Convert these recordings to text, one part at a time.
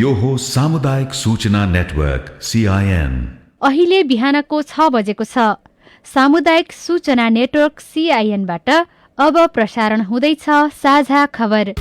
यो हो सामुदायिक सूचना नेटवर्क CIN। अहिले बिहानको 6 बजेको छ। सामुदायिक सूचना नेटवर्क CIN बाट अब प्रसारण हुँदैछ साझा खबर।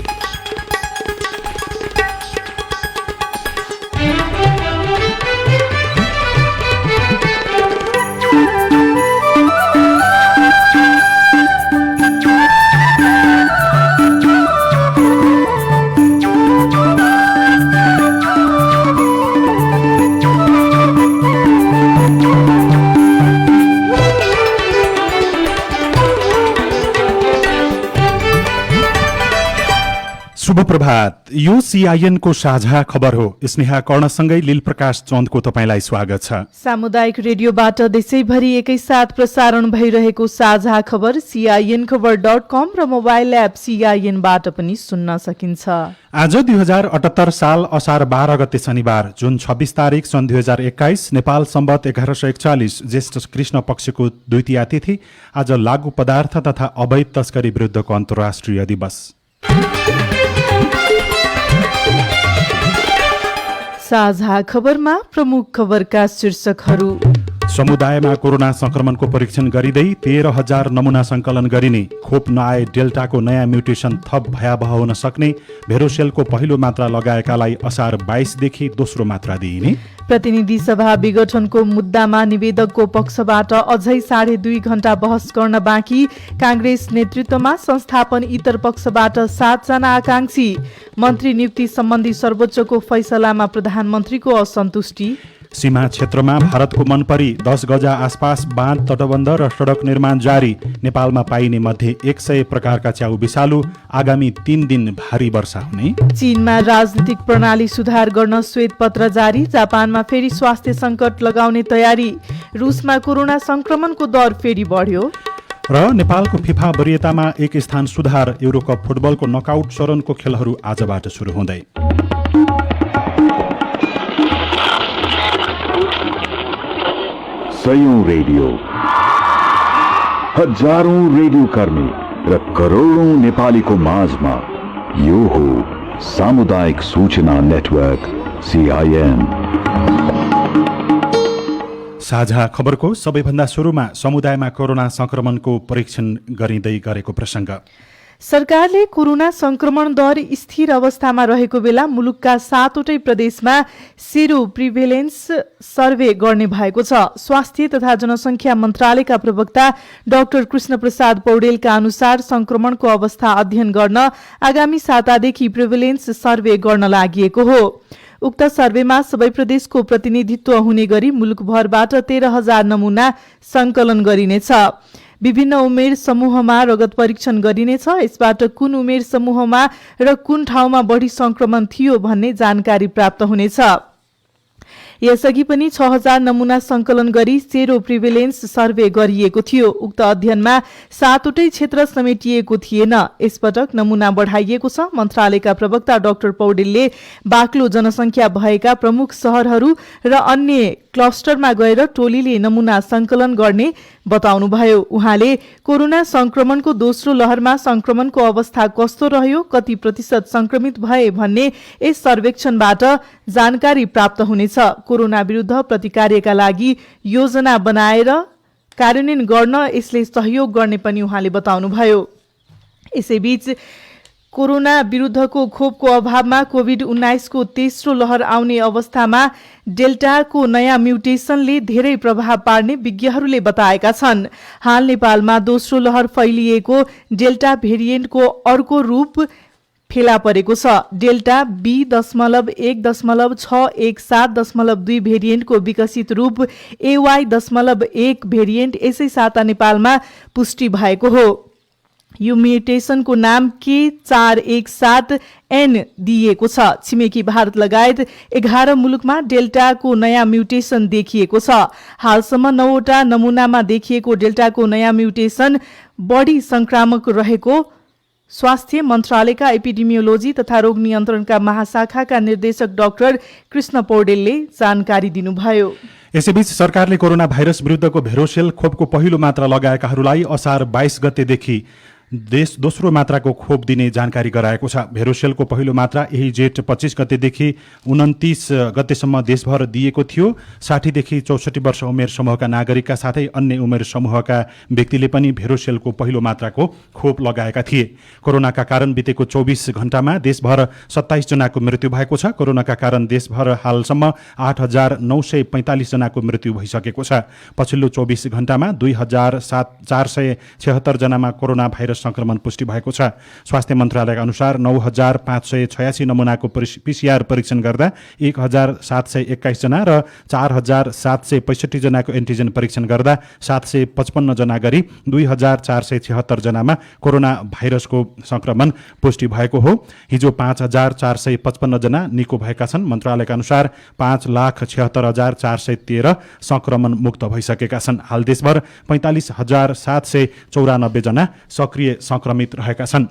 शुभ प्रभात। यो CIN को साझा खबर हो। स्नेहा कर्णसँगै लील प्रकाश चन्दको तपाईलाई स्वागत छ। सामुदायिक रेडियोबाट देशैभरि एकैसाथ प्रसारण भइरहेको साझा खबर CINखबर.com र मोबाइल एप CIN बाट पनि सुन्न सकिन्छ। आज 2078 साल असार 12 गते शनिबार, जुन 26 तारिक सन् 2021, नेपाल सम्वत 1141 ज्येष्ठ कृष्ण पक्षको द्वितीया तिथि। आज लागू पदार्थ तथा अवैध तस्करी विरुद्धको अन्तर्राष्ट्रिय दिवस। साझा खबरमा प्रमुख खबरका शीर्षकहरू। समुदायमा कोरोना संक्रमणको परीक्षण गरिँदै 13,000 नमुना संकलन गरिने। खोप नआए डेल्टाको नयाँ म्युटेसन थप भयावह हुन सक्ने। भेरोसेलको पहिलो मात्रा लगाएकालाई असार 22 देखि दोस्रो मात्रा दिइने। प्रतिनिधि सभा विघटनको मुद्दामा निवेदकको पक्षबाट अझै 2.5 घण्टा बहस गर्न बाँकी। कांग्रेस नेतृत्वमा संस्थापन इतर पक्षबाट 7 जना आकांक्षी। मन्त्री नियुक्ति सम्बन्धी सर्वोच्चको फैसलामा प्रधानमन्त्रीको असन्तुष्टि। सीमा क्षेत्रमा भारतको मनपरी 10 गजा आसपास बाँध, तटबन्ध र सडक निर्माण जारी। नेपालमा पाइने मध्ये 100 प्रकारका च्याउ विषालु। आगामी 3 दिन भारी वर्षा हुने। चीनमा राजनीतिक प्रणाली सुधार गर्न श्वेत पत्र जारी। जापानमा फेरि स्वास्थ्य संकट लगाउने तयारी। रुसमा कोरोना संक्रमणको दर फेरि बढ्यो। र नेपालको फिफा वरियतामा 1 स्थान सुधार। युरोकप फुटबलको नकआउट चरणको खेलहरू आजबाट सुरु हुँदै। सयौं रेडियो, हजारौं रेडियो कर्मी र करोडौं नेपालीको माझमा यो हो सामुदायिक सूचना नेटवर्क CIN। साझा खबरको सबैभन्दा सुरुमा समुदायमा कोरोना संक्रमणको परीक्षण गरिँदै गरेको प्रसंग। सरकारले कोरोना संक्रमण दर स्थिर अवस्थामा रहेको बेला मुलुकका 7वटै प्रदेशमा सेरो प्रिभेलेन्स सर्वे गर्ने भएको छ। स्वास्थ्य तथा जनसंख्या मन्त्रालयका प्रवक्ता डाक्टर कृष्ण प्रसाद पौडेलका अनुसार संक्रमणको अवस्था अध्ययन गर्न आगामी सातादेखि प्रिभेलेन्स सर्वे गर्न लागि हो। उक्त सर्वेमा सबै प्रदेशको प्रतिनिधित्व हुने गरी मुलुकभरबाट 13,000 नमुना संकलन गरिनेछ। विभिन्न उमेर समूहमा रगत परीक्षण गरिनेछ। यसबाट कुन उमेर समूहमा र कुन ठाउँमा बढी संक्रमण थियो भन्ने जानकारी प्राप्त हुनेछ। यसअघि पनि 6,000 नमुना संकलन गरी सेरो प्रिभेलेन्स सर्वे गरिएको थियो। उक्त अध्ययनमा 7वटै क्षेत्र समेटिएको थिएन। यसपटक नमुना बढाइएको छ। मन्त्रालयका प्रवक्ता डाक्टर पौडेलले बाक्लो जनसंख्या भएका प्रमुख शहरहरू र अन्य क्लस्टरमा गएर टोलीले नमुना संकलन गर्ने बताउनुभयो। उहाँले कोरोना संक्रमणको दोस्रो लहरमा संक्रमणको अवस्था कस्तो रह्यो, कति प्रतिशत संक्रमित भए भन्ने यस सर्वेक्षणबाट जानकारी प्राप्त हुनेछ। कोरोना विरुद्ध प्रतिकार्यका लागि योजना बनाएर कार्यान्वयन गर्न यसले सहयोग गर्ने पनि उहाँले बताउनुभयो। यसैबीच कोरोना विरुद्धको खोपको अभावमा कोभिड-19 को तेस्रो लहर आउने अवस्थामा डेल्टाको नयाँ म्युटेसनले धेरै प्रभाव पार्ने विज्ञहरूले बताएका छन्। हाल नेपालमा दोस्रो लहर फैलिएको डेल्टा भेरिएन्टको अर्को रूप फेला परेको छ। डेल्टा B.1.617.2 भेरिएन्टको विकसित रूप AY.1 भेरिएन्ट यसै साता नेपालमा पुष्टि भएको हो। यो म्युटेसनको नाम K417N दिइएको छ। छिमेकी भारत लगायत 11 मुलुकमा डेल्टाको नयाँ म्युटेसन देखिएको छ। हालसम्म 9वटा नमुनामा देखिएको डेल्टाको नयाँ म्युटेसन बढी संक्रामक रहेको स्वास्थ्य मन्त्रालयका एपिडेमियोलोजी तथा रोग नियन्त्रणका महाशाखाका निर्देशक डाक्टर कृष्ण पौडेलले जानकारी दिनुभयो। यसैबीच सरकारले कोरोना भाइरस विरुद्धको भेरोसेल खोपको पहिलो मात्रा लगाएकाहरूलाई असार 22 गतेदेखि दोस्रो मात्राको खोप दिने जानकारी गराएको छ। भेरोसेलको पहिलो मात्रा यही जेठ 25 गतेदेखि 29 गतेसम्म देशभर दिएको थियो। 60 देखि 64 वर्ष उमेर समूहका नागरिकका साथै अन्य उमेर समूहका व्यक्तिले पनि भेरोसेलको पहिलो मात्राको खोप लगाएका थिए। कोरोनाका कारण बितेको 24 घण्टामा देशभर 27 जनाको मृत्यु भएको छ। कोरोनाका कारण देशभर हालसम्म 8,945 जनाको मृत्यु भइसकेको छ। पछिल्लो 24 घण्टामा 2,476 जनामा कोरोना भाइरस संक्रमण पुष्टि भएको छ। स्वास्थ्य मन्त्रालयका अनुसार 9,586 नमुनाको पीसीआर परीक्षण गर्दा 1,721 जना र 4,765 जनाको एन्टिजेन परीक्षण गर्दा 755 जना गरी 2,476 जनामा कोरोना भाइरसको संक्रमण पुष्टि भएको हो। हिजो 5,455 जना निको भएका छन्। मन्त्रालयका अनुसार 5,76,413 संक्रमण मुक्त भइसकेका छन्। हाल देशभर 45,794 जना सक्रिय संक्रमित रहेका छन्।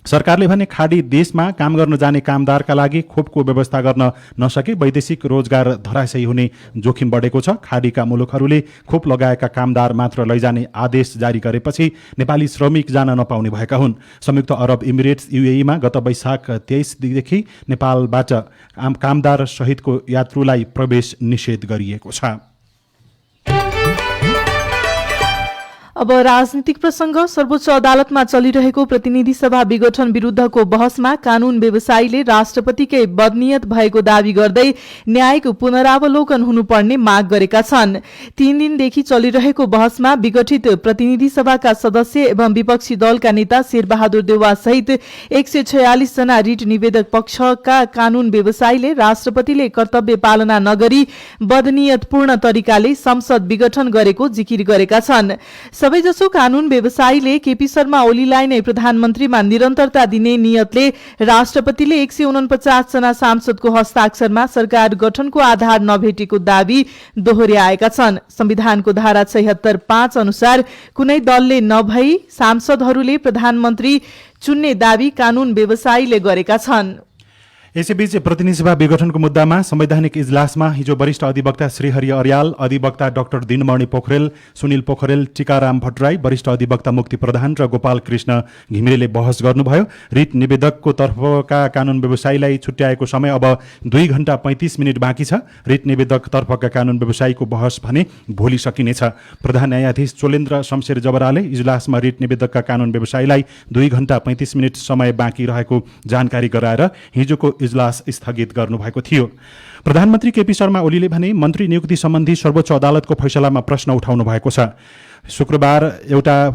सरकारले भने खाडी देशमा काम गर्न जाने कामदारका लागि खोपको व्यवस्था गर्न नसके वैदेशिक रोजगार धराशयी हुने जोखिम बढेको छ। खाडीका मुलुकहरूले खोप लगाएका कामदार मात्र लैजाने आदेश जारी गरेपछि नेपाली श्रमिक जान नपाउने भएका हुन्। संयुक्त अरब इमिरेट्स UAE-मा गत वैशाख 23 देखि नेपालबाट कामदार सहितको यात्रुलाई प्रवेश निषेध गरिएको छ। अब राजनीतिक प्रसंग। सर्वोच्च अदालतमा चलिरहेको प्रतिनिधि सभा विघटन विरुद्धको बहसमा कानून व्यवसायीले राष्ट्रपतिकै बदनियत भएको दावी गर्दै न्यायको पुनरावलोकन हुनुपर्ने माग गरेका छन्। 3 दिनदेखि चलिरहेको बहसमा विघटित प्रतिनिधि सभाका सदस्य एवं विपक्षी दलका नेता शेरबहादुर देउवा सहित 146 जना रिट निवेदक पक्षका कानून व्यवसायीले राष्ट्रपतिले कर्तव्य पालना नगरी बदनियतपूर्ण तरिकाले संसद विघटन गरेको जिकिर गरेका छन्। सबैजसो कानून व्यवसायीले केपी शर्मा ओलीलाई नै प्रधानमन्त्रीमा निरन्तरता दिने नियतले राष्ट्रपतिले 149 जना सांसदको हस्ताक्षरमा सरकार गठनको आधार नभेटेको दावी दोहोर्याएका छन्। संविधानको धारा 76(5) अनुसार कुनै दलले नभई सांसदहरूले प्रधानमन्त्री चुन्ने दावी कानून व्यवसायीले गरेका छन्। यसैबीच प्रतिनिधि सभा विघटनको मुद्दामा संवैधानिक इजलासमा हिजो वरिष्ठ अधिवक्ता श्रीहरि अर्याल, अधिवक्ता डाक्टर दिनमणि पोखरेल, सुनिल पोखरेल, टीकाराम भट्टराई, वरिष्ठ अधिवक्ता मुक्ति प्रधान र गोपाल कृष्ण घिमिरेले बहस गर्नुभयो। रिट निवेदकको तर्फका कानून व्यवसायीलाई छुट्याएको समय अब 2 घण्टा 35 मिनट बाँकी छ। रिट निवेदक तर्फका कानून व्यवसायीको बहस भने भोलि सकिनेछ। प्रधान न्यायाधीश चोलेन्द्र शमशेर जबराले इजलासमा रिट निवेदकका कानून व्यवसायीलाई 2 घण्टा 35 मिनट समय बाँकी रहेको जानकारी गराएर हिजोको इजलास स्थगित गर्नुभएको थियो। प्रधानमन्त्री केपी शर्मा ओलीले भने मन्त्री नियुक्ति सम्बन्धी सर्वोच्च अदालतको फैसलामा प्रश्न उठाउनु भएको छ। शुक्रबार एउटा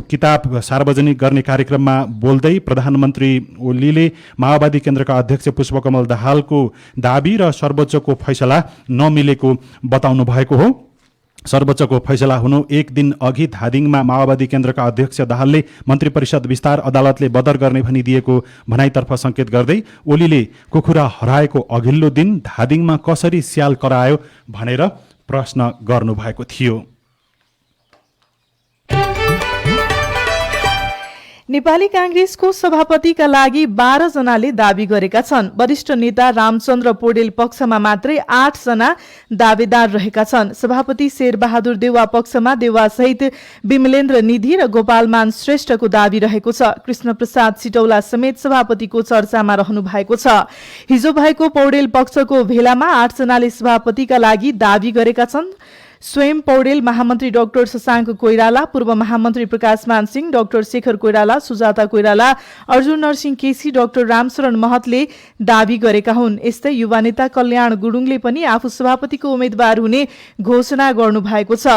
किताब सार्वजनिक गर्ने कार्यक्रममा बोल्दै प्रधानमन्त्री ओलीले माओवादी केन्द्रका अध्यक्ष पुष्पकमल दाहालको दाबी र सर्वोच्चको फैसला नमिलेको बताउनु भएको हो। सर्वोच्चको फैसला हुनु 1 दिन अघि धादिङमा माओवादी केन्द्रका अध्यक्ष दाहालले मन्त्री परिषद विस्तार अदालतले बदर गर्ने भनी दिएको भनाइतर्फ संकेत गर्दै ओलीले कुखुरा हराएको अघिल्लो दिन धादिङमा कसरी स्याल करायो भनेर प्रश्न गर्नुभएको थियो। नेपाली कांग्रेसको सभापतिका लागि 12 जनाले दावी गरेका छन्। वरिष्ठ नेता रामचन्द्र पौडेल पक्षमा मात्रै 8 जना दावेदार रहेका छन्। सभापति शेरबहादुर देउवा पक्षमा देउवा सहित विमलेन्द्र निधि र गोपालमान श्रेष्ठको दावी रहेको छ। कृष्ण प्रसाद सिटौला समेत सभापतिको चर्चामा रहनु भएको छ। हिजो भएको पौडेल पक्षको भेलामा 8 जनाले सभापतिका लागि दावी गरेका छन्। स्वयं पौडेल, महामन्त्री डाक्टर शशाङ्क कोइराला, पूर्व महामन्त्री प्रकाशमान सिंह, डाक्टर शेखर कोइराला, सुजाता कोइराला, अर्जुन नरसिंह केसी, डाक्टर रामशरण महतले दावी गरेका हुन्। यस्तै युवा नेता कल्याण गुरुङले पनि आफू सभापतिको उम्मेद्वार हुने घोषणा गर्नु भएको छ।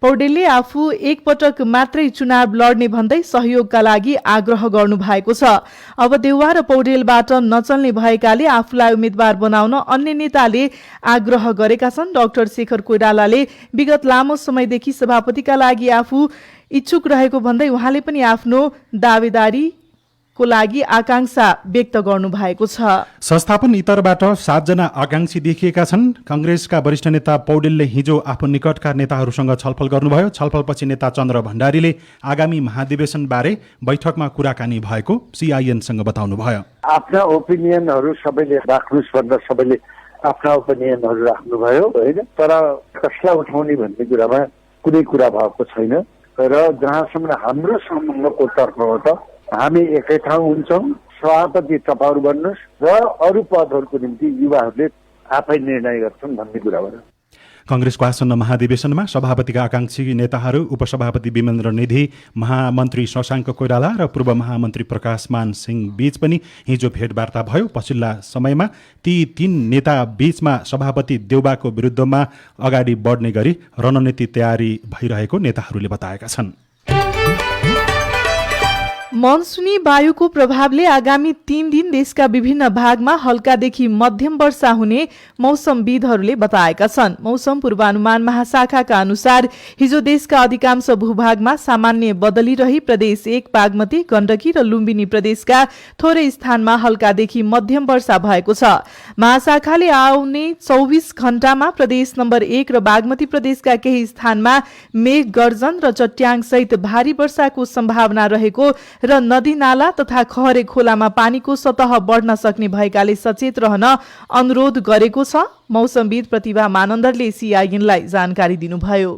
पौडेलले आफू एक पटक मात्रै चुनाव लड्ने भन्दै सहयोगका लागि आग्रह गर्नु भएको छ। अब देउवा र पौडेलबाट नचल्ने भएकाले आफूलाई उम्मेद्वार बनाउन अन्य नेताले आग्रह गरेका छन्। डाक्टर शेखर कोइरालाले विगत लामो समयदेखि सभापतिका लागि आफू इच्छुक रहेको भन्दै उहाँले पनि आफ्नो दावेदारीको लागि आकांक्षा व्यक्त गर्नु भएको छ। संस्थापन इतरबाट 7 जना आकांक्षी देखिएका छन्। कांग्रेसका वरिष्ठ नेता पौडेलले हिजो आफ्नो निकटका नेताहरूसँग छलफल गर्नुभयो। छलफलपछि नेता चन्द्र भण्डारीले आगामी महाधिवेशन बारे बैठकमा कुराकानी भएको CIN-सँग बताउनुभयो। आफ्ना ओपिनियनहरू सबैले राख्नुस् भन्दा सबैले आफ्ना ओपिनियनहरू राख्नुभयो होइन, तर कसलाई उठाउने भन्ने कुरामा कुनै कुरा भएको छैन। र जहाँसम्म हाम्रो सम्बन्धको तर्फबाट हामी एकै ठाउँ हुन्छौँ। सभापति तपाईँहरू बन्नुहोस् र अरू पदहरूको निम्ति युवाहरूले आफै निर्णय गर्छन् भन्ने कुराबाट कंग्रेसको आसन्न महाधिवेशनमा सभापतिका आकांक्षी नेताहरू उपसभापति विमेन्द्र निधि, महामन्त्री शशाङ्क कोइराला र पूर्व महामन्त्री प्रकाशमान सिंह बीच पनि हिजो भेटवार्ता भयो। पछिल्ला समयमा ती तीन नेता बीचमा सभापति देउबाको विरुद्धमा अगाडि बढ्ने गरी रणनीति तयारी भइरहेको नेताहरूले बताएका छन्। मनसुनी वायुको प्रभावले आगामी 3 दिन देशका विभिन्न भागमा हल्कादेखि मध्यम वर्षा हुने मौसमविदहरूले बताएका छन्। मौसम पूर्वानुमान महाशाखाका अनुसार हिजो देशका अधिकांश भूभागमा सामान्य बदली रही प्रदेश 1 बागमती, गण्डकी र लुम्बिनी प्रदेशका थोरै स्थानमा हल्कादेखि मध्यम वर्षा भएको छ। महाशाखाले आउने 24 घण्टामा प्रदेश नम्बर 1 र बागमती प्रदेशका केही स्थानमा मेघ गर्जन र चट्याङ सहित भारी वर्षाको सम्भावना रहेको र नदी नाला तथा खहरे खोलामा पानीको सतह बढ्न सक्ने भएकाले सचेत रहन अनुरोध गरेको छ। मौसमविद प्रतिभा मानन्दरले सीआईएनलाई जानकारी दिनुभयो।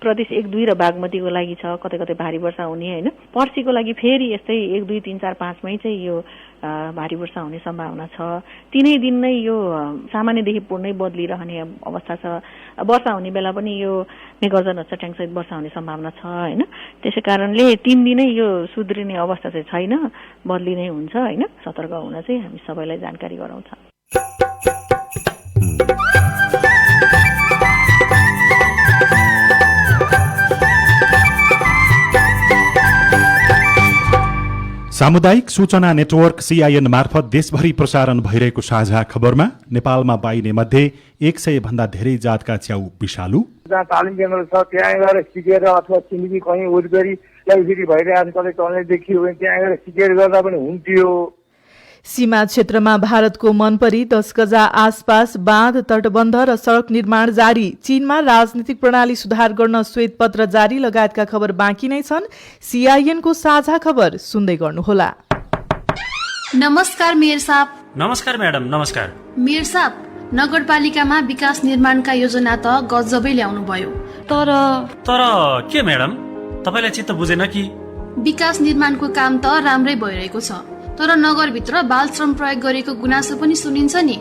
प्रदेश 1, 2 र बागमतीको लागि छ कतै कतै भारी वर्षा हुने हैन। पर्सिको लागि फेरि यस्तै 1, 2, 3, 4, 5 मै चाहिँ यो भारी वर्षा हुने सम्भावना छ। तीनै दिन नै यो सामान्यदेखि पूर्णै बदलिरहने अवस्था छ। वर्षा हुने बेला पनि यो मेघगर्जन चट्याङ सहित वर्षा हुने सम्भावना छ हैन। त्यसै कारणले 3 दिनै यो सुध्रिने अवस्था चाहिँ छैन, बदली नै हुन्छ हैन। सतर्क हुन चाहिँ हामी सबैलाई जानकारी गराउँछ। सामुदायिक सूचना नेटवर्क सीआईएन मार्फत देशभरि प्रसारण भइरहेको साझा खबरमा नेपालमा पाइने मध्ये 100 भन्दा धेरै जातका च्याउ विषालु, जहाँ तालिम केन्द्र छ त्यहाँ गएर सिकेर अथवा छिमेकी कहीँ वरिपरि ल्याइफेरि भइरहेको कतै चल्ने देखियो भने त्यहाँ गएर सिकेर गर्दा पनि हुन्थ्यो। सीमा क्षेत्रमा भारतको मनपरी 10 गजा आसपास बाँध, तटबन्ध र सड़क निर्माण जारी। चीनमा राजनीतिक प्रणाली सुधार गर्न श्वेत पत्र जारी लगायतका खबर बाँकी नै छन्। सीआईएनको साझा खबर सुन्दै गर्नुहोला। नमस्कार मेयर साहब। नमस्कार म्याडम। नमस्कार मेयर साहब, नगरपालिकामा विकास निर्माणका योजना त गजबै ल्याउनु भयो, तर के म्याडम, तपाईलाई चित्त बुझेन कि? विकास निर्माणको काम त राम्रै भइरहेको छ, तर नगरभित्र बाल श्रम प्रयोग गरेको गुनासो पनि सुनिन्छ नि।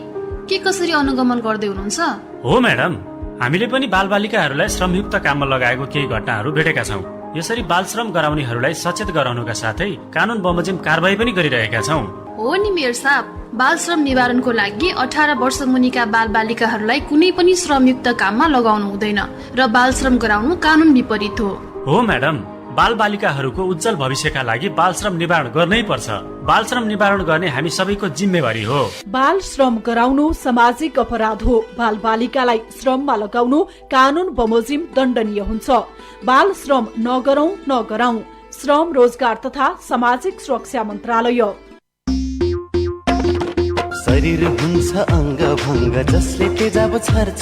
के कसरी अनुगमन गर्दै हुनुहुन्छ? हो म्याडम, हामीले पनि बालबालिकाहरूलाई श्रमयुक्त काममा लगाएको केही घटनाहरू भेटेका छौँ। यसरी बाल श्रम गराउनेहरूलाई सचेत गराउनुका साथै कानून बमोजिम कारबाही पनि गरिरहेका छौँ। हो नि मेयर साहब, बाल श्रम निवारणको लागि 18 वर्ष मुनिका बाल बालिकाहरूलाई कुनै पनि श्रमयुक्त काममा लगाउनु हुँदैन र बाल श्रम गराउनु कानून विपरीत हो म्याडम, बाल बालिकाहरूको उज्जवल भविष्यका लागि बाल श्रम निवारण गर्नै पर्छ। बाल श्रम निवारण गर्ने हामी सबैको जिम्मेवारी हो। बाल श्रम गराउनु सामाजिक अपराध हो। बाल बालिकालाई श्रममा लगाउनु कानून बमोजिम दण्डनीय हुन्छ। बाल श्रम नगरौं। श्रम, रोजगार तथा सामाजिक सुरक्षा मन्त्रालय। शरीर हुन्छ अङ्ग भङ्ग जसले तेजाब छर्छ,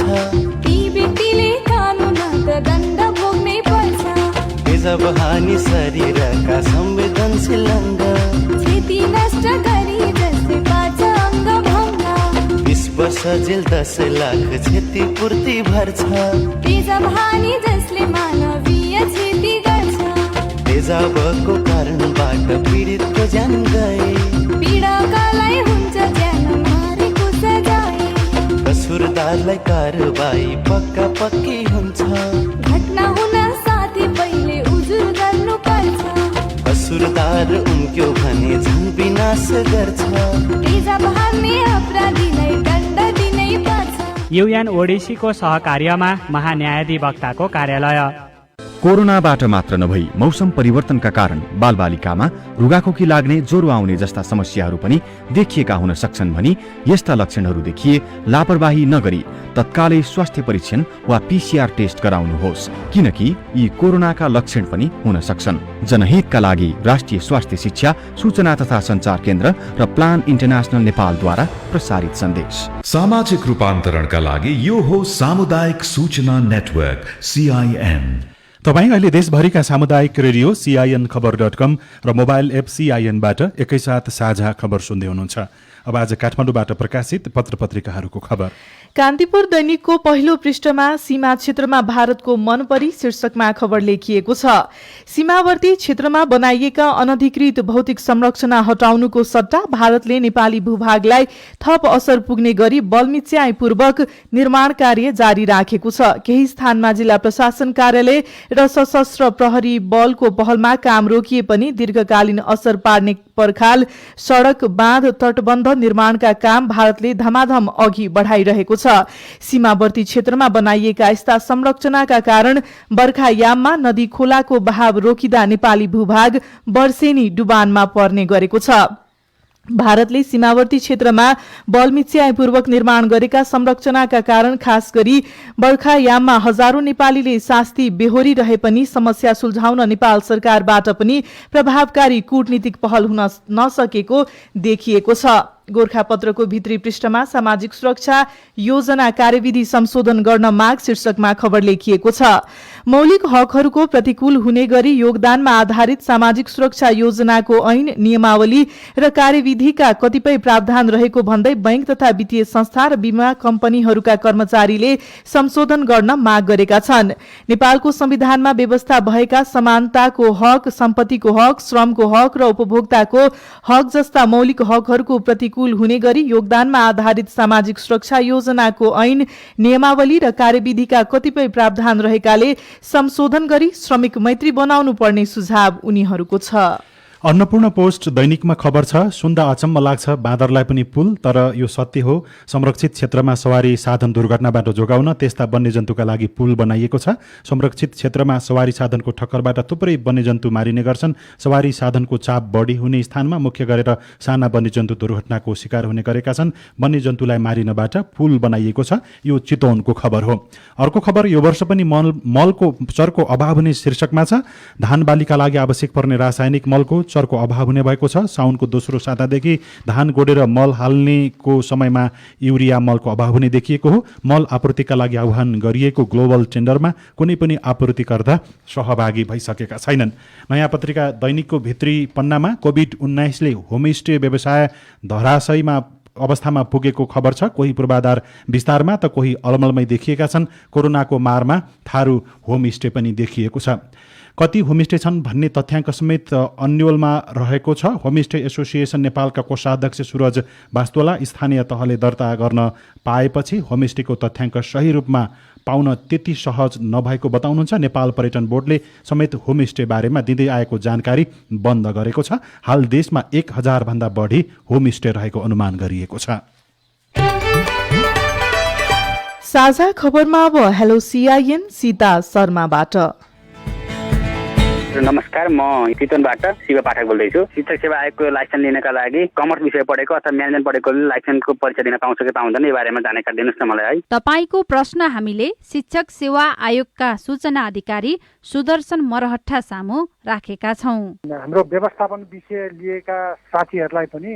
ती व्यक्तिले कानूनमा दण्ड भोग्नै पर्छ। तेजाब हानि शरीरका संवेदनशील अङ्ग, क्षति नष्ट गरी जसले पार्छ अङ्ग भङ्ग। 20 वर्ष जेल 10 लाख क्षतिपूर्ति भर्छ। तेजाब हानि जसले मानवीय क्षति गर्छ। तेजाबको कारणबाट पीडितको ज्यान गए, पीडकलाई हुन्छ ज्यान मारेको सजाय। कसुरदारलाई कारबाही पक्का पक्की हुन्छ। घटना हुन साथै पहिले उजुर गर्नु पर्छ। कसुरदार उम्क्यो भने झन् विनाश गर्छ। तेजाब हान्ने अपराधीलाई दण्ड दिनै पर्छ। युएन ओडिसीको सहकार्यमा महान्यायाधिवक्ताको कार्यालय। कोरोनाबाट मात्र नभई मौसम परिवर्तनका कारण बालबालिकामा रुगाखोकी लाग्ने, ज्वरो आउने जस्ता समस्याहरू पनि देखिएका हुन सक्छन् भनी यस्ता लक्षणहरू देखिए लापरवाही नगरी तत्कालै स्वास्थ्य परीक्षण वा पीसीआर टेस्ट गराउनुहोस्, किनकि यी कोरोनाका लक्षण पनि हुन सक्छन्। जनहितका लागि राष्ट्रिय स्वास्थ्य शिक्षा सूचना तथा सञ्चार केन्द्र र प्लान इन्टरनेशनल नेपालद्वारा प्रसारित सन्देश। सामाजिक रूपान्तरणका लागि यो हो सामुदायिक सूचना नेटवर्क सीआईएन। तपाईँ अहिले देशभरिका सामुदायिक रेडियो सीआईएन खबर.com र मोबाइल एप सीआईएनबाट एकैसाथ साझा खबर सुन्दै हुनुहुन्छ। अब आज काठमाडौँबाट प्रकाशित पत्र पत्रिकाहरूको खबर। कान्तिपुर दैनिकको पहिलो पृष्ठमा सीमा क्षेत्रमा भारतको मनपरी शीर्षकमा खबर लेखिएको छ। सीमावर्ती क्षेत्रमा बनाइएका अनधिकृत भौतिक संरचना हटाउनुको सट्टा भारतले नेपाली भूभागलाई थप असर पुग्ने गरी बलमिच्याईपूर्वक निर्माण कार्य जारी राखेको छ। केही स्थानमा जिल्ला प्रशासन कार्यालय र सशस्त्र प्रहरी बलको पहलमा काम रोकिए पनि दीर्घकालीन असर पार्ने पर्खाल सड़क, बाँध, तटबन्ध निर्माणका काम भारतले धमाधम अघि बढ़ाइरहेको छ। सीमावर्ती क्षेत्रमा बनाइएका यस्ता संरचनाका कारण बर्खायाममा नदी खोलाको बहाव रोकिँदा नेपाली भूभाग वर्षेनी डुबानमा पर्ने गरेको छ। भारतले सीमावर्ती क्षेत्रमा बलमिच्याईपूर्वक निर्माण गरेका संरचनाका कारण खास गरी बर्खायाममा हजारौं नेपालीले शास्ति बेहोरी रहे पनि समस्या सुल्झाउन नेपाल सरकारबाट पनि प्रभावकारी कूटनीतिक पहल हुन नसकेको देखिएको छ। गोरखापत्रको भित्री पृष्ठमा सामाजिक सुरक्षा योजना कार्यविधि संशोधन गर्न माग शीर्षकमा खबर लेखिएको छ। मौलिक हकहरूको प्रतिकूल हुने गरी योगदानमा आधारित सामाजिक सुरक्षा योजनाको ऐन, नियमावली र कार्यविधिका कतिपय प्रावधान रहेको भन्दै बैंक तथा वित्तीय संस्था र बीमा कम्पनीहरूका कर्मचारीले संशोधन गर्न माग गरेका छन्। नेपालको संविधानमा व्यवस्था भएका समानताको हक, सम्पत्तिको हक, श्रमको हक र उपभोक्ताको हक जस्ता मौलिक हकहरूको प्रतिकूल हुने गरी योगदानमा आधारित सामाजिक सुरक्षा योजनाको ऐन, नियमावली र कार्यविधिका कतिपय प्रावधान रहेकाले संशोधन गरी श्रमिक मैत्री बनाउनु पर्ने सुझाव उनीहरूको छ। अन्नपूर्ण पोस्ट दैनिकमा खबर छ। सुन्दा अचम्म लाग्छ, बाँदरलाई पनि पुल, तर यो सत्य हो। संरक्षित क्षेत्रमा सवारी साधन दुर्घटनाबाट जोगाउन त्यस्ता वन्यजन्तुका लागि पुल बनाइएको छ। संरक्षित क्षेत्रमा सवारी साधनको ठक्करबाट थुप्रै वन्यजन्तु मारिने गर्छन्। सवारी साधनको चाप बढी हुने स्थानमा मुख्य गरेर साना वन्यजन्तु दुर्घटनाको शिकार हुने गरेका छन्। वन्यजन्तुलाई मारिनबाट पुल बनाइएको छ। यो चितवनको खबर हो। अर्को खबर, यो वर्ष पनि मलको चरको अभाव हुने शीर्षकमा छ। धान बालीका लागि आवश्यक पर्ने रासायनिक मलको चरको अभाव हुने भएको छ। साउनको दोस्रो सातादेखि धान गोडेर मल हाल्नेको समयमा युरिया मलको अभाव हुने देखिएको हो। मल आपूर्तिका लागि आह्वान गरिएको ग्लोबल टेन्डरमा कुनै पनि आपूर्तिकर्ता सहभागी भइसकेका छैनन्। नयाँ पत्रिका दैनिकको भित्री पन्नामा कोभिड-19ले होमस्टे व्यवसाय धराशयीमा अवस्थामा पुगेको खबर छ। कोही पूर्वाधार विस्तारमा त कोही अलमलमै देखिएका छन्। कोरोनाको मारमा थारू होमस्टे पनि देखिएको छ। कति होमस्टे छन् भन्ने तथ्याङ्क समेत अन्यलमा रहेको छ। होमस्टे एसोसिएसन नेपालका कोषाध्यक्ष सूरज वास्तोला स्थानीय तहले दर्ता गर्न पाएपछि होमस्टेको तथ्याङ्क सही रूपमा पाउन त्यति सहज नभएको बताउनुहुन्छ। नेपाल पर्यटन बोर्डले समेत होमस्टे बारेमा दिँदै आएको जानकारी बन्द गरेको छ। हाल देशमा 1000 भन्दा बढी होमस्टे रहेको अनुमान गरिएको छ। साझा खबरमा अब हेलो सीआईएन सीता शर्माबाट। नमस्कार, म चितवनबाट शिव पाठक बोल्दैछु। शिक्षक सेवा आयोगको लाइसेन्स लिनका लागि कमर्स विषय पढेको अथवा म्यानेजमेन्ट पढेकोले लाइसेन्सको परीक्षा दिन पाउँछ कि पाउँदैन, यो बारेमा जानकारी दिनुहोस् न मलाई है। तपाईको प्रश्न हामीले शिक्षक सेवा आयोगका सूचना अधिकारी सुदर्शन मरहट्टा सामु राखेका छौं। हाम्रो व्यवस्थापन विषय लिएका साथीहरूलाई पनि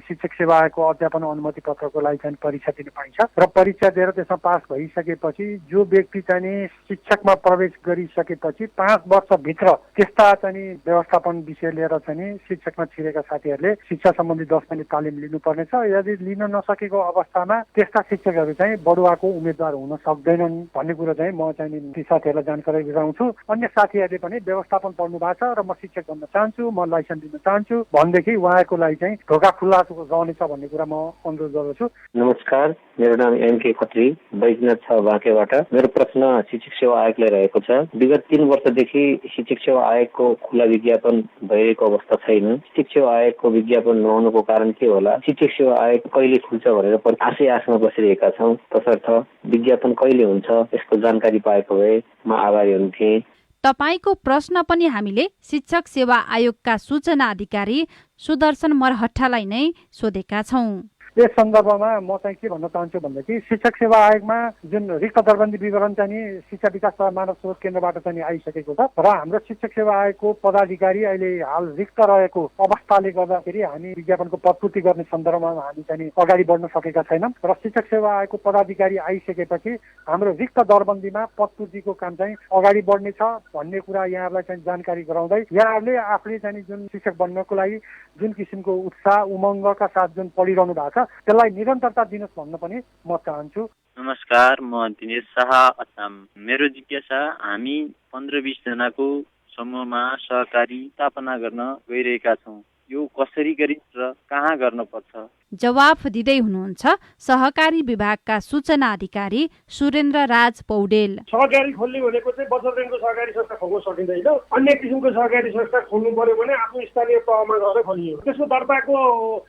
शिक्षक सेवा आयोगको अध्यापन अनुमति पत्रको लागि चाहिँ परीक्षा दिन पाइन्छ र परीक्षा दिएर त्यसमा पास भइसकेपछि जो व्यक्ति चाहिँ शिक्षकमा प्रवेश गरिसकेपछि 5 वर्षभित्र त्यस्ता चाहिँ व्यवस्थापन विषय लिएर चाहिँ शिक्षकमा छिरेका साथीहरूले शिक्षा सम्बन्धी 10 महिने तालिम लिनुपर्नेछ। यदि लिन नसकेको अवस्थामा त्यस्ता शिक्षकहरू चाहिँ बढुवाको उम्मेदवार हुन सक्दैनन् भन्ने कुरो चाहिँ म चाहिँ ती साथीहरूलाई जानकारी गराउँछु। अन्य साथीहरूले पनि व्यवस्थापन पढ्नु भएको छ र म शिक्षक बन्न चाहन्छु, म लाइसेन्स लिन चाहन्छु भनेदेखि उहाँको लागि चाहिँ ढोका खुल्ला रहनेछ भन्ने कुरा म अनुरोध गर्दछु। नमस्कार, मेरो नाम एमके खत्री बैजनाथ छ बाँकेबाट। मेरो प्रश्न शिक्षक सेवा आयोगलाई रहेको छ। विगत 3 वर्षदेखि शिक्षक सेवा आयोगको खुला विज्ञापन भइरहेको अवस्था छैन। शिक्षक सेवा आयोगको विज्ञापन नहुनुको कारण के होला? शिक्षक सेवा आयोग कहिले खुल्छ भनेर आशमा बसिरहेका छौँ। तसर्थ विज्ञापन कहिले हुन्छ यसको जानकारी पाएको भए म आभारी हुन्थे। तपाईको प्रश्न पनि हामीले शिक्षक सेवा आयोगका सूचना अधिकारी सुदर्शन मरहट्टालाई नै सोधेका छौं। यस सन्दर्भमा म चाहिँ के भन्न चाहन्छु भन्दाखेरि शिक्षक सेवा आयोगमा जुन रिक्त दरबन्दी विवरण चाहिँ शिक्षा विकास तथा मानव स्रोत केन्द्रबाट चाहिँ आइसकेको छ र हाम्रो शिक्षक सेवा आयोगको पदाधिकारी अहिले हाल रिक्त रहेको अवस्थाले गर्दाखेरि हामी विज्ञापनको पदपूर्ति गर्ने सन्दर्भमा हामी चाहिँ अगाडि बढ्न सकेका छैनौँ र शिक्षक सेवा आयोगको पदाधिकारी आइसकेपछि हाम्रो रिक्त दरबन्दीमा पदपूर्तिको काम चाहिँ अगाडि बढ्नेछ भन्ने कुरा यहाँहरूलाई चाहिँ जानकारी गराउँदै यहाँहरूले आफूले चाहिँ जुन शिक्षक बन्नको लागि जुन किसिमको उत्साह उमङ्गका साथ जुन पढिरहनु भएको छ त्यसलाई निरन्तरता दिनुहोस् भन्न पनि म चाहन्छु। नमस्कार, म दिनेश शाह असम। मेरो जिज्ञासा, हामी 15-20 जनाको समूहमा सहकारी स्थापना गर्न गइरहेका छौँ। यो कसरी गरिन्छ र कहाँ गर्न पर्छ? जवाफ दिँदै हुनुहुन्छ सहकारी विभागका सूचना अधिकारी सुरेन्द्र राज पौडेल। सहकारी खोल्ने भनेको चाहिँ बचत ब्याङ्कको सहकारी संस्था खोल्न सकिँदैन। अन्य किसिमको सहकारी संस्था खोल्नु पर्यो भने आफ्नो स्थानीय तहमा गएर खोलियो। त्यसको दर्ताको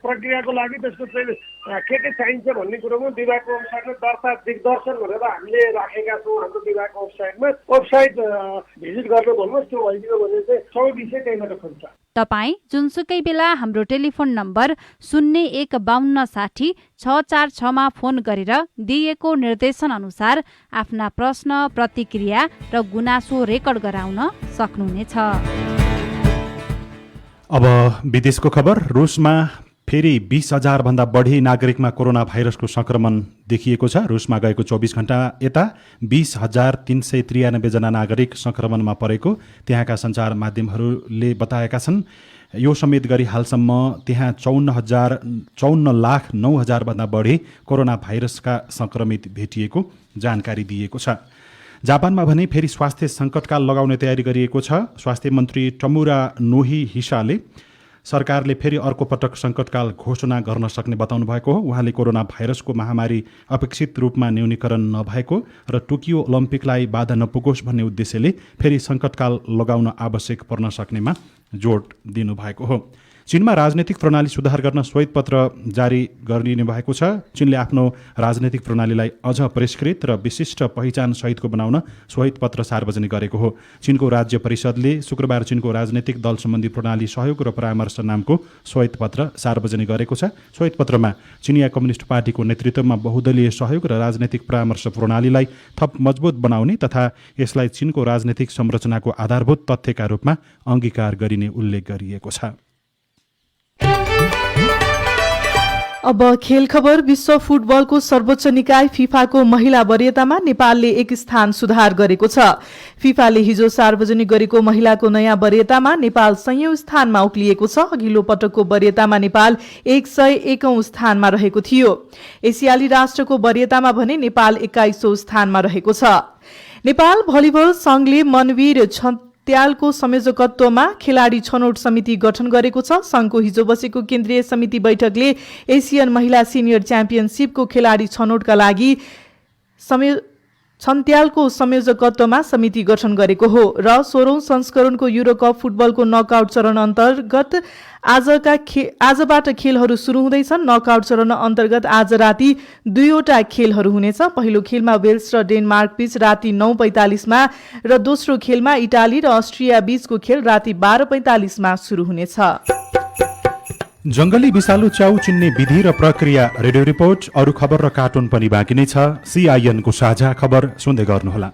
प्रक्रियाको लागि त्यसको चाहिँ के चाहिन्छ भन्ने कुरोमा विभागको वेबसाइटमा दर्ता दिग्दर्शन भनेर हामीले राखेका छौँ। हाम्रो विभागको वेबसाइट भिजिट गर्न भन्नुहोस्, त्यो भइदियो भने चाहिँ सबै विषय त्यहीँबाट खोल्छ। तपाईँ जुनसुकै बेला हाम्रो टेलिफोन नम्बर 015260-646 फोन गरेर दिएको निर्देशन अनुसार आफ्ना प्रश्न, प्रतिक्रिया र गुनासो रेकर्ड गराउन सक्नुहुनेछ। अब विदेशको खबर। रुसमा फेरि 20,000 भन्दा बढी नागरिकमा कोरोना भाइरसको संक्रमण देखिएको छ। रुसमा गएको 24 घण्टा यता 20,393 जना नागरिक संक्रमणमा परेको त्यहाँका सञ्चार माध्यमहरूले बताएका छन्। यो समेत गरी हालसम्म त्यहाँ 54,09,000 भन्दा बढी कोरोना भाइरसका संक्रमित भेटिएको जानकारी दिएको छ। जापानमा भने फेरि स्वास्थ्य सङ्कटकाल लगाउने तयारी गरिएको छ। स्वास्थ्य मन्त्री टमुरा नोहिहिसाले सरकारले फेरि अर्को पटक सङ्कटकाल घोषणा गर्न सक्ने बताउनु भएको हो। उहाँले कोरोना भाइरसको महामारी अपेक्षित रूपमा न्यूनीकरण नभएको र टोकियो ओलम्पिकलाई बाधा नपुगोस् भन्ने उद्देश्यले फेरि सङ्कटकाल लगाउन आवश्यक पर्न सक्नेमा जोड दिनुभएको हो। चीनमा राजनैतिक प्रणाली सुधार गर्न श्वेतपत्र जारी गरिने भएको छ। चीनले आफ्नो राजनैतिक प्रणालीलाई अझ परिष्कृत र विशिष्ट पहिचान सहितको बनाउन श्वेतपत्र सार्वजनिक गरेको हो। चीनको राज्य परिषदले शुक्रबार चीनको राजनैतिक दल सम्बन्धी प्रणाली सहयोग र परामर्श नामको श्वेतपत्र सार्वजनिक गरेको छ। श्वेतपत्रमा चिनिया कम्युनिस्ट पार्टीको नेतृत्वमा बहुदलीय सहयोग र राजनैतिक परामर्श प्रणालीलाई थप मजबुत बनाउने तथा यसलाई चीनको राजनैतिक संरचनाको आधारभूत तथ्यका रूपमा अङ्गीकार गरिने उल्लेख गरिएको छ। अब खेल खबर। विश्व फुटबलको सर्वोच्च निकाय फिफाको महिला वरीयतामा नेपालले एक स्थान सुधार गरेको छ। फिफाले हिजो सार्वजनिक गरेको महिलाको नयाँ वरीयतामा नेपाल 100औं स्थानमा उक्लिएको छ। अघिल्लो पटकको वरीयतामा नेपाल 101औं स्थानमा रहेको थियो। एसियाली राष्ट्रको वरीयतामा भने नेपाल 21औं स्थानमा रहेको छ। नेपाल भलिबल संघले मनवीर त्यालको संयोजकत्वमा खेलाडी छनौट समिति गठन गरेको छ। संघको हिजो बसेको केन्द्रीय समिति बैठकले एसियन महिला सिनियर च्याम्पियनशिपको खेलाडी छनौटका लागि छन्त्यालको संयोजकत्वमा समिति गठन गरेको हो र 16औं संस्करणको युरो कप फुटबलको नकआउट चरण अन्तर्गत आजबाट खेलहरू सुरु हुँदैछन्। नकआउट चरण अन्तर्गत आज राति 2वटा खेलहरू हुनेछ। पहिलो खेलमा वेल्स र डेनमार्क बीच राति 9:45 मा र दोस्रो खेलमा इटाली र अस्ट्रिया बीचको खेल राति 12:45 मा सुरु हुनेछ। जंगली विषालु च्याउ चिन्ने विधि र प्रक्रिया रेडियो रिपोर्ट। अरू खबर र कार्टुन पनि बाँकी नै छ। CIN को साझा खबर सुन्दै गर्नुहोला।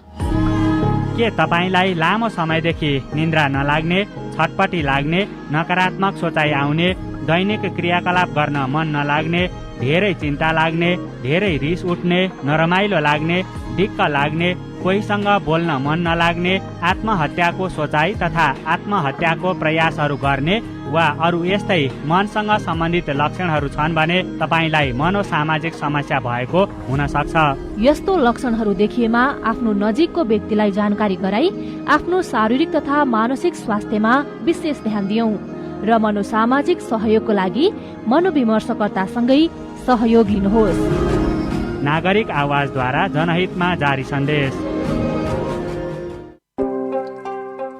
के तपाईलाई लामो समयदेखि निन्द्रा नलाग्ने, छटपटी लाग्ने, नकारात्मक सोचाइ आउने, दैनिक क्रियाकलाप गर्न मन नलाग्ने, धेरै चिन्ता लाग्ने, धेरै रिस उठ्ने, नरमाइलो लाग्ने, दिक्क लाग्ने, कोहीसँग बोल्न मन नलाग्ने, आत्महत्याको सोचाइ तथा आत्महत्याको प्रयासहरू गर्ने वा अरू यस्तै मनसँग सम्बन्धित लक्षणहरू छन् भने तपाईलाई मनोसामाजिक समस्या भएको हुन सक्छ। यस्तो लक्षणहरू देखिएमा आफ्नो नजिकको व्यक्तिलाई जानकारी गराई आफ्नो शारीरिक तथा मानसिक स्वास्थ्यमा विशेष ध्यान दियौं र मनोसामाजिक सहयोगको लागि मनोविमर्शकर्तासँगै सहयोग लिनुहोस्। नागरिक आवाजद्वारा जनहितमा जारी सन्देश।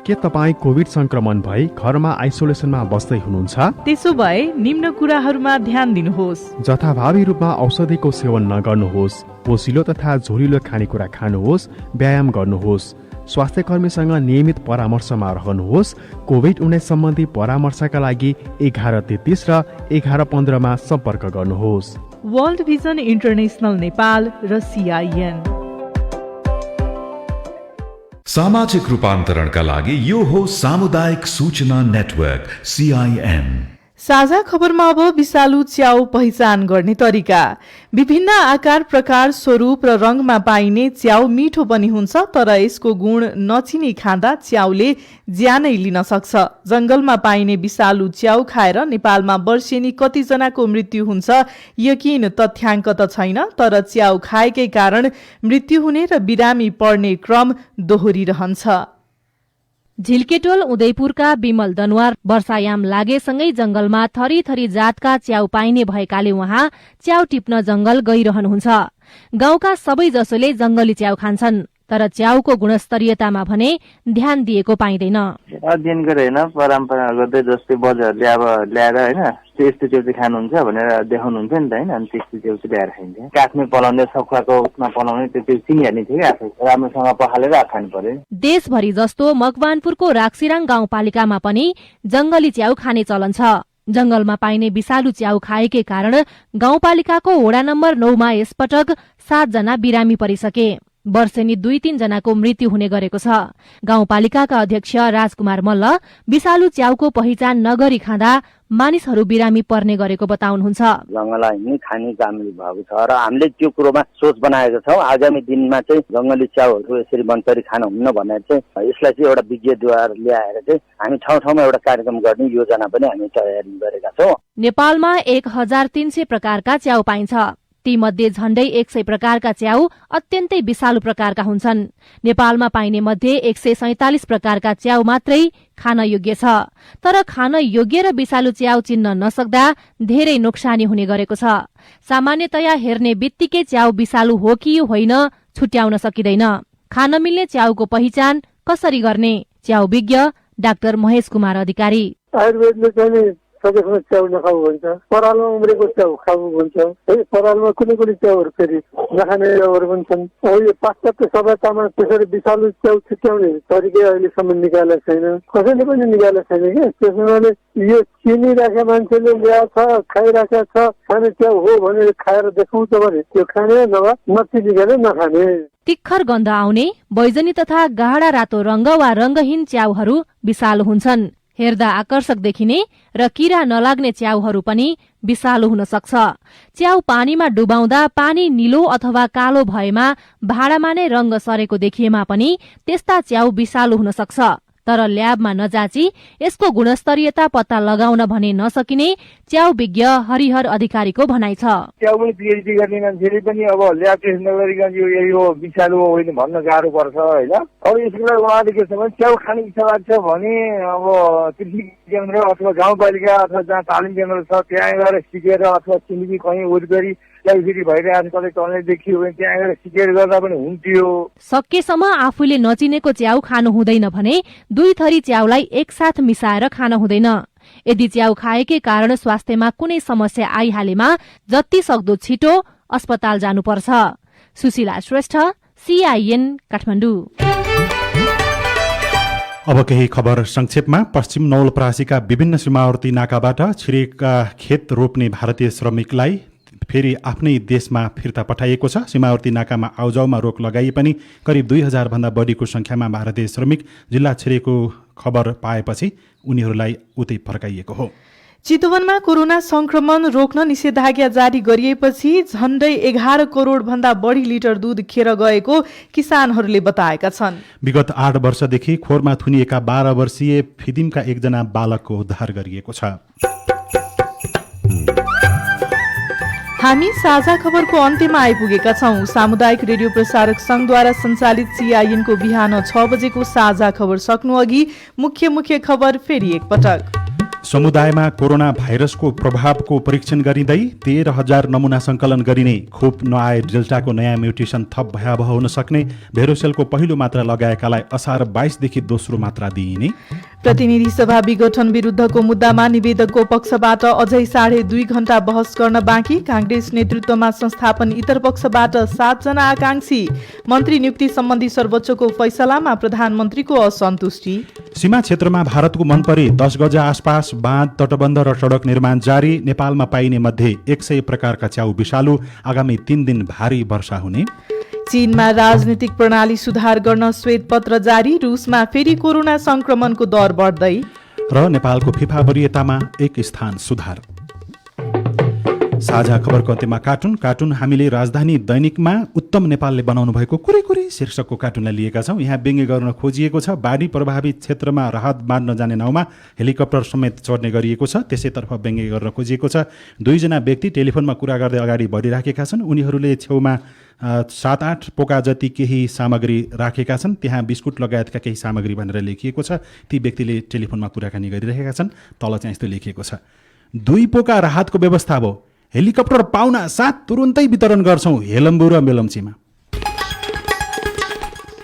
के तपाईँ कोभिड संक्रमण भई घरमा आइसोलेसनमा बस्दै हुनुहुन्छ? त्यसो भए निम्न कुराहरूमा ध्यान दिनुहोस्। जथाभावी रूपमा औषधिको सेवन नगर्नुहोस्, पोसिलो तथा झोलिलो खानेकुरा खानुहोस्, व्यायाम गर्नुहोस्, स्वास्थ्यकर्मीसँग नियमित परामर्शमा रहनुहोस्। कोभिड-19 सम्बन्धी परामर्शका लागि 1133 र 1115 मा सम्पर्क गर्नुहोस्। वर्ल्ड भिजन इन्टरनेशनल नेपाल र CIN। सामाजिक रूपान्तरणका लागि यो हो सामुदायिक सूचना नेटवर्क CIN। साझा खबरमा अब विषालु च्याउ पहिचान गर्ने तरिका। विभिन्न आकार, प्रकार, स्वरूप र रंगमा पाइने च्याउ मिठो पनि हुन्छ, तर यसको गुण नचिनी खाँदा च्याउले ज्यानै लिन सक्छ। जंगलमा पाइने विषालु च्याउ खाएर नेपालमा वर्षेनी कतिजनाको मृत्यु हुन्छ यकिन तथ्याङ्क त छैन, तर च्याउ खाएकै कारण मृत्यु हुने र बिरामी पर्ने क्रम दोहोरिरहन्छ। झिल्केटोल उदयपुरका विमल दनवार वर्षायाम लागेसँगै जंगलमा थरी थरी जातका च्याउ पाइने भएकाले उहाँ च्याउ टिप्न जंगल गइरहनुहुन्छ। गाउँका सबै जसोले जंगली च्याउ खान्छन्, तर च्याउको गुणस्तरीयतामा भने ध्यान दिएको पाइँदैन। अध्ययन गरेर होइन, परम्परागत जस्तै बजारहरूले अब ल्याएर होइन यस्तो च्याउ चाहिँ खानुहुन्छ भनेर देखाउनुहुन्छ नि त होइन, अनि त्यस्तो च्याउ चाहिँ ल्याएर खाइन्छ। काठमै पलाउँदै सखुवाको उसमा पलाउने त्यो चिनिहाल्ने थियो कि आफै राम्रोसँग पखालेर खानु पर्यो। देशभरि जस्तो मकवानपुरको राक्सिराङ गाउँपालिकामा पनि जंगली च्याउ खाने चलन छ। जंगलमा पाइने विषालु च्याउ खाएकै कारण गाउँपालिकाको वडा नम्बर 9 मा यसपटक 7 जना बिरामी परिसके। वर्षेनी 2-3 जनाको मृत्यु हुने गरेको छ। गाउँपालिकाका अध्यक्ष राजकुमार मल्ल विषालु च्याउको पहिचान नगरी खाँदा मानिसहरू बिरामी पर्ने गरेको बताउनुहुन्छ। जंगललाई नै खाने कामले भएको छ र हामीले त्यो कुरोमा सोच बनाएका छौँ। आगामी दिनमा चाहिँ जंगली च्याउहरू यसरी वनचरी खान हुन्न भनेर चाहिँ यसलाई चाहिँ एउटा विज्ञद्वार ल्याएर चाहिँ हामी ठाउँ ठाउँमा एउटा कार्यक्रम गर्ने योजना पनि हामी तयारी गरेका छौँ। नेपालमा 1300 प्रकारका च्याउ पाइन्छ। तीमध्ये झण्डै 100 प्रकारका च्याउ अत्यन्तै विषालु प्रकारका हुन्छन्। नेपालमा पाइने मध्ये 147 प्रकारका च्याउ मात्रै खान योग्य छ, तर खान योग्य र विषालु च्याउ चिन्न नसक्दा धेरै नोक्सानी हुने गरेको छ। सामान्यतया हेर्ने बित्तिकै च्याउ विषालु हो कि होइन छुट्याउन सकिँदैन। खान मिल्ने च्याउको पहिचान कसरी गर्ने? च्याउ विज्ञ डाक्टर महेश कुमार अधिकारी। आयुर्वेदले चाहिँ सकेसम्म च्याउ नखाऊ भन्छ, परालमा उम्रेको च्याउ खाऊ भन्छ है। परालमा कुनै कुनै च्याउहरू फेरि नखाने च्याउहरू पनि छन्। यो पाश्चात्य सभ्यतामा त्यसरी विषालु च्याउ छुट्याउने तरिका अहिलेसम्म निकालेको छैन, कसैले पनि निकालेको छैन कि। त्यसैले यो चिनिराखेका मान्छेले ल्याएको छ, खाइराखेका छ, खाने च्याउ हो भनेर खाएर देखाउँछ भने त्यो खाने, नभए नचिनिकन नखाने। तिखर गन्ध आउने, बैजनी तथा गाढा रातो रंग वा रंगहीन च्याउहरू विषालु हुन्छन्। हेर्दा आकर्षक देखिने र किरा नलाग्ने च्याउहरू पनि विषालु हुन सक्छ। च्याउ पानीमा डुबाउँदा पानी निलो अथवा कालो भएमा भाँडामा नै रंग सरेको देखिएमा पनि त्यस्ता च्याउ विषालु हुन सक्छ। तर ल्याबमा नजाँची यसको गुणस्तरीयता पत्ता लगाउन भने नसकिने च्याउ विज्ञ हरिहर अधिकारीको भनाइ छ। च्याउ पनि पिएचडी गर्ने मान्छेले पनि अब ल्याब टेस्ट नगरिकन यो यही हो विषालु हो होइन भन्न गाह्रो पर्छ होइन। अब यसको लागि उहाँले के छ भने च्याउ खाने इच्छा लाग्छ भने अब कृषि केन्द्र अथवा गाउँपालिका अथवा जहाँ तालिम केन्द्र छ त्यहाँ गएर सिकेर अथवा छिमेकी कहीँ वरिपरि फेरि भइरहेको कतै चल्ने देखियो भने त्यहाँ गएर सिकेर गर्दा पनि हुन्थ्यो। सकेसम्म आफूले नचिनेको च्याउ खानु हुँदैन भने 2 थरी च्याउलाई एकसाथ मिसाएर खान हुँदैन। यदि च्याउ खाएकै कारण स्वास्थ्यमा कुनै समस्या आइहालेमा जति सक्दो छिटो अस्पताल जानुपर्छ। सुशीला श्रेष्ठ, CIN काठमाडौँ। अब केही खबर संक्षेपमा। पश्चिम नवलपरासीका विभिन्न सीमावर्ती नाकाबाट छिरेका खेत रोप्ने भारतीय श्रमिकलाई फेरि आफ्नै देशमा फिर्ता पठाइएको छ। सीमावर्ती नाकामा आउजाउमा रोक लगाइए पनि करिब 2000 भन्दा बढीको संख्यामा भारतीय श्रमिक जिल्ला छिरेको खबर पाएपछि उनीहरूलाई उतै फर्काइएको हो। चितवनमा कोरोना संक्रमण रोक्न निषेधाज्ञा जारी गरिएपछि झण्डै 11 करोड भन्दा बढी लिटर दूध खेर गएको किसानहरूले बताएका छन्। विगत 8 वर्षदेखि खोरमा थुनिएका 12 वर्षीय फिदिमका एकजना बालकको उद्धार गरिएको छ। हामी साझा खबरको अन्त्यमा आइपुगेका छौं। सामुदायिक रेडियो प्रसारक संघद्वारा सञ्चालित CIN को बिहान 6 बजेको साझा खबर सक्नु अघि मुख्य खबर फेरि एकपटक। समुदायमा कोरोना भाइरसको प्रभावको परीक्षण गरिँदै 13,000 नमुना संकलन गरिने। खोप नआए डेल्टाको नयाँ म्युटेसन थप भयावह हुन सक्ने। भेरोसेलको पहिलो मात्रा लगाएकालाई असार 22 देखि दोस्रो मात्रा दिइने। प्रतिनिधि सभा विघटन विरुद्धको मुद्दामा निवेदकको पक्षबाट अझै 2.5 घण्टा बहस गर्न बाँकी। कांग्रेस नेतृत्वमा संस्थापन इतर पक्षबाट 7 जना आकांक्षी। मन्त्री नियुक्ति सम्बन्धी सर्वोच्चको फैसलामा प्रधानमन्त्रीको असन्तुष्टि। सीमा क्षेत्रमा भारतको मनपरे 10 गजा आसपास बाँध, तटबन्ध र सडक निर्माण जारी। नेपालमा पाइने मध्ये 100 प्रकारका च्याउ विषालु। आगामी 3 दिन भारी वर्षा हुने। चीनमा राजनीतिक प्रणाली सुधार गर्न श्वेत पत्र जारी। रुसमा फेरि कोरोना संक्रमणको दर बढ्दै। र नेपालको फिफा वरियतामा 1 स्थान सुधार। साझा खबरको अन्त्यमा कार्टुन हामीले राजधानी दैनिकमा उत्तम नेपालले बनाउनु भएको कुरै शीर्षकको कार्टुनलाई लिएका छौँ। यहाँ व्यङ्ग्य गर्न खोजिएको छ। बाढी प्रभावित क्षेत्रमा राहत बाँड्न जाने नाउमा हेलिकप्टर समेत चढ्ने गरिएको छ, त्यसैतर्फ व्यङ्ग्य गर्न खोजिएको छ। 2 जना व्यक्ति टेलिफोनमा कुरा गर्दै अगाडि बढिराखेका छन्। उनीहरूले छेउमा 7-8 पोका जति केही सामग्री राखेका छन्। त्यहाँ बिस्कुट लगायतका केही सामग्री भनेर लेखिएको छ। ती व्यक्तिले टेलिफोनमा कुराकानी गरिरहेका छन्। तल चाहिँ यस्तो लेखिएको छ, 2 पोका राहतको व्यवस्था भयो, हेलिकप्टर पाउना साथ तुरुन्तै वितरण गर्छौं हेलम्बु र मेलम्चीमा।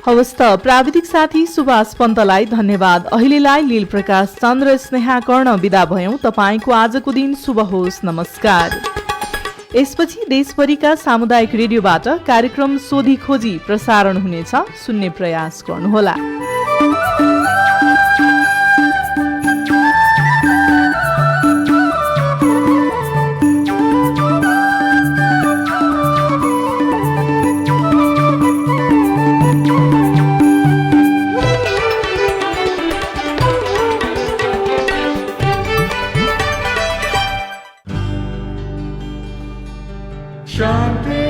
हवस् त प्राविधिक साथी सुभाष पन्तलाई धन्यवाद। अहिलेलाई लील प्रकाश चन्द्र स्नेहा कर्ण बिदा भयौं। तपाईँको आजको दिन शुभ होस्। नमस्कार। यसपछि देशभरिका सामुदायिक रेडियोबाट कार्यक्रम सोधी खोजी प्रसारण हुनेछ, सुन्ने प्रयास गर्नुहोला। शांति